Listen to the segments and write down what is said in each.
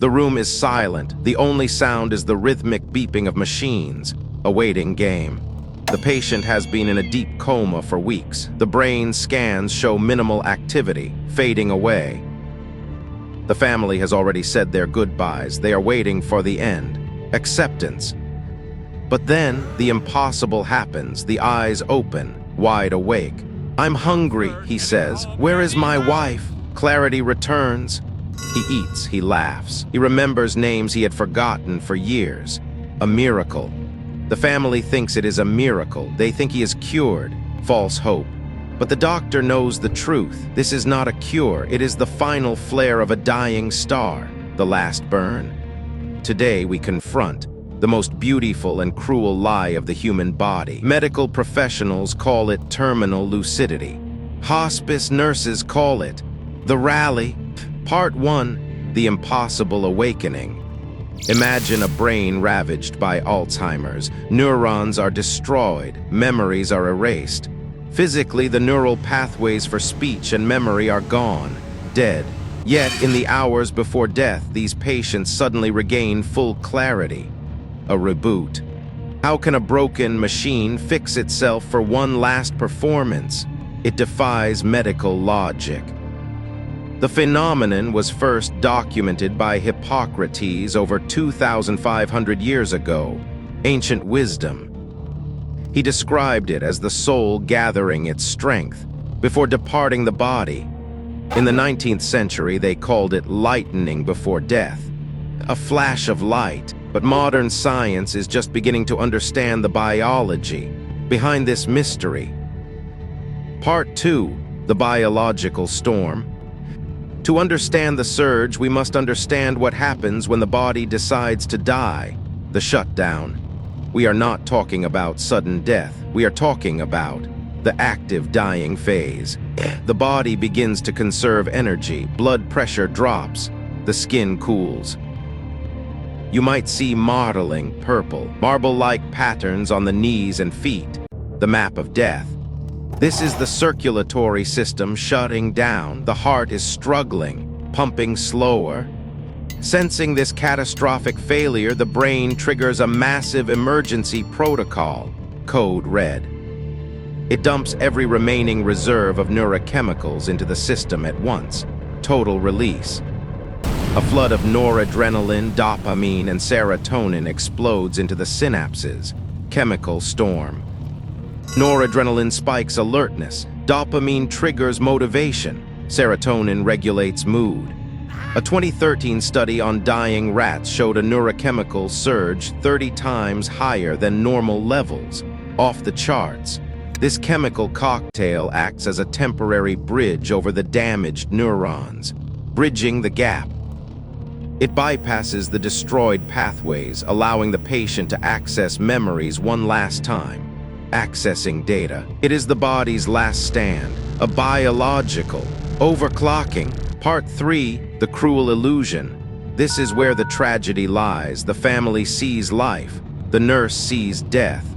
The room is silent. The only sound is the rhythmic beeping of machines, awaiting game. The patient has been in a deep coma for weeks. The brain scans show minimal activity, fading away. The family has already said their goodbyes. They are waiting for the end. Acceptance. But then, the impossible happens. The eyes open, wide awake. "I'm hungry," he says. "Where is my wife?" Clarity returns. He eats, he laughs. He remembers names he had forgotten for years. A miracle. The family thinks it is a miracle. They think he is cured. False hope. But the doctor knows the truth. This is not a cure. It is the final flare of a dying star, the last burn. Today we confront the most beautiful and cruel lie of the human body. Medical professionals call it terminal lucidity. Hospice nurses call it the rally. Part 1, the impossible awakening. Imagine a brain ravaged by Alzheimer's. Neurons are destroyed, memories are erased. Physically, the neural pathways for speech and memory are gone, dead. Yet, in the hours before death, these patients suddenly regain full clarity. A reboot. How can a broken machine fix itself for one last performance? It defies medical logic. The phenomenon was first documented by Hippocrates over 2,500 years ago, ancient wisdom. He described it as the soul gathering its strength before departing the body. In the 19th century, they called it lightning before death, a flash of light. But modern science is just beginning to understand the biology behind this mystery. Part 2, the biological storm. To understand the surge, we must understand what happens when the body decides to die, the shutdown. We are not talking about sudden death. We are talking about the active dying phase. The body begins to conserve energy, blood pressure drops, the skin cools. You might see mottling, purple, marble-like patterns on the knees and feet, the map of death. This is the circulatory system shutting down. The heart is struggling, pumping slower. Sensing this catastrophic failure, the brain triggers a massive emergency protocol, code red. It dumps every remaining reserve of neurochemicals into the system at once, total release. A flood of noradrenaline, dopamine, and serotonin explodes into the synapses, chemical storm. Noradrenaline spikes alertness, dopamine triggers motivation, serotonin regulates mood. A 2013 study on dying rats showed a neurochemical surge 30 times higher than normal levels, off the charts. This chemical cocktail acts as a temporary bridge over the damaged neurons, bridging the gap. It bypasses the destroyed pathways, allowing the patient to access memories one last time. Accessing data. It is the body's last stand, a biological overclocking. Part 3, the cruel illusion. This is where the tragedy lies. The family sees life. The nurse sees death.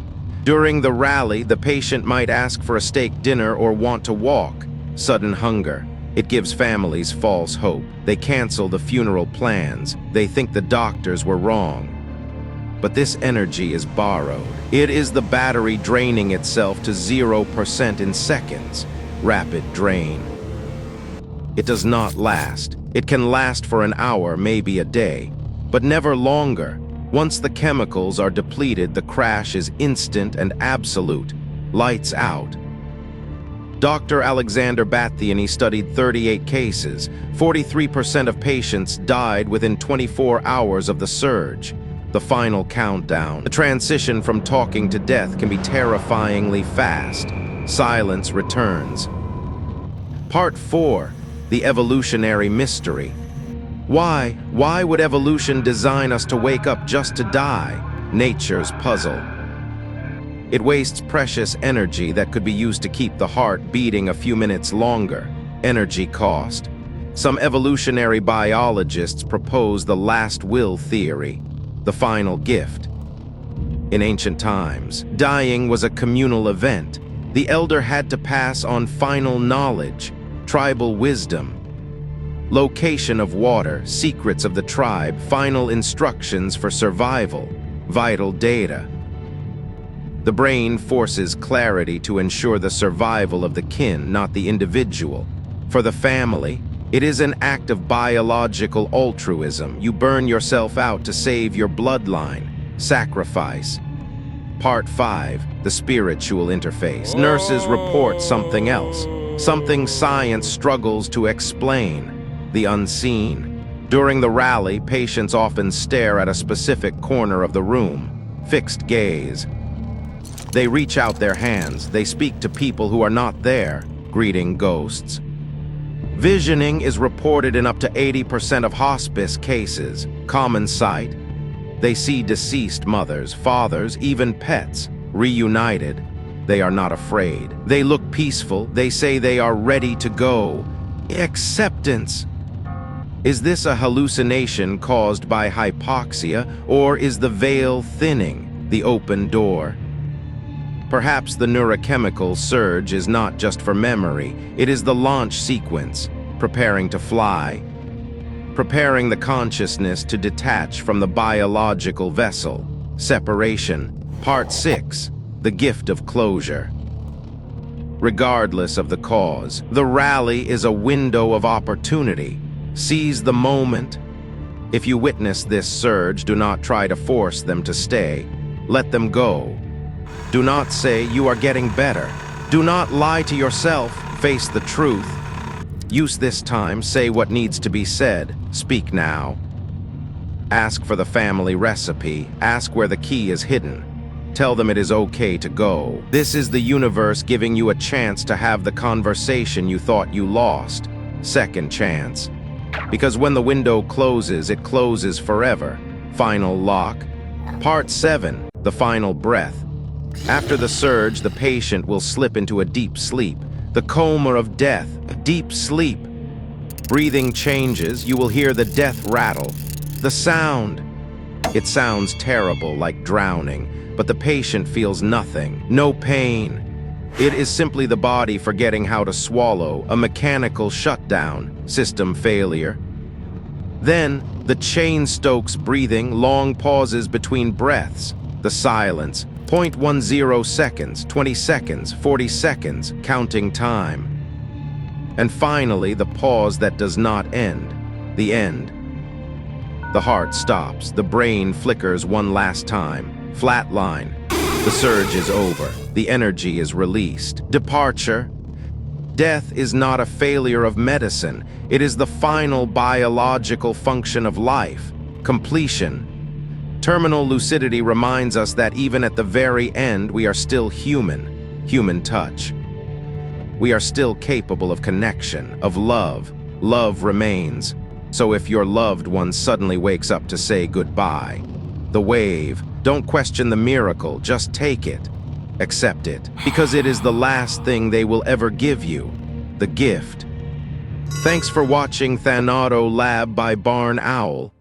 During the rally, the patient might ask for a steak dinner or want to walk. Sudden hunger. It gives families false hope. They cancel the funeral plans. They think the doctors were wrong. But this energy is borrowed. It is the battery draining itself to 0% in seconds. Rapid drain. It does not last. It can last for an hour, maybe a day, but never longer. Once the chemicals are depleted, the crash is instant and absolute. Lights out. Dr. Alexander Bathiany studied 38 cases. 43% of patients died within 24 hours of the surge. The final countdown. The transition from talking to death can be terrifyingly fast. Silence returns. Part 4. The evolutionary mystery. Why would evolution design us to wake up just to die? Nature's puzzle. It wastes precious energy that could be used to keep the heart beating a few minutes longer. Energy cost. Some evolutionary biologists propose the last will theory, the final gift. In ancient times, dying was a communal event. The elder had to pass on final knowledge, tribal wisdom. Location of water, secrets of the tribe, final instructions for survival, vital data. The brain forces clarity to ensure the survival of the kin, not the individual. For the family, it is an act of biological altruism. You burn yourself out to save your bloodline. Sacrifice. Part 5. The spiritual interface. Nurses report something else. Something science struggles to explain. The unseen. During the rally, patients often stare at a specific corner of the room. Fixed gaze. They reach out their hands. They speak to people who are not there, greeting ghosts. Visioning is reported in up to 80% of hospice cases. Common sight. They see deceased mothers, fathers, even pets, reunited. They are not afraid. They look peaceful. They say they are ready to go. Acceptance. Is this a hallucination caused by hypoxia, or is the veil thinning, the open door? Perhaps the neurochemical surge is not just for memory. It is the launch sequence, preparing to fly, preparing the consciousness to detach from the biological vessel. Separation. Part 6. The gift of closure. Regardless of the cause, the rally is a window of opportunity. Seize the moment. If you witness this surge, do not try to force them to stay. Let them go. Do not say you are getting better. Do not lie to yourself. Face the truth. Use this time. Say what needs to be said. Speak now. Ask for the family recipe. Ask where the key is hidden. Tell them it is okay to go. This is the universe giving you a chance to have the conversation you thought you lost. Second chance. Because when the window closes, it closes forever. Final lock. Part 7. The final breath. After the surge, the patient will slip into a deep sleep. The coma of death. Deep sleep. Breathing changes. You will hear the death rattle. The sound. It sounds terrible, like drowning, but the patient feels nothing. No pain. It is simply the body forgetting how to swallow, a mechanical shutdown, system failure. Then, the chain Stokes breathing, long pauses between breaths, the silence, 0.10 seconds, 20 seconds, 40 seconds, counting time. And finally, the pause that does not end, the end. The heart stops, the brain flickers one last time, flatline. The surge is over. The energy is released. Departure. Death is not a failure of medicine. It is the final biological function of life. Completion. Terminal lucidity reminds us that even at the very end, we are still human. Human touch. We are still capable of connection, of love. Love remains. So if your loved one suddenly wakes up to say goodbye, the wave, don't question the miracle, just take it. Accept it, because it is the last thing they will ever give you, the gift. Thanks for watching Thanato Lab by Barn Owl.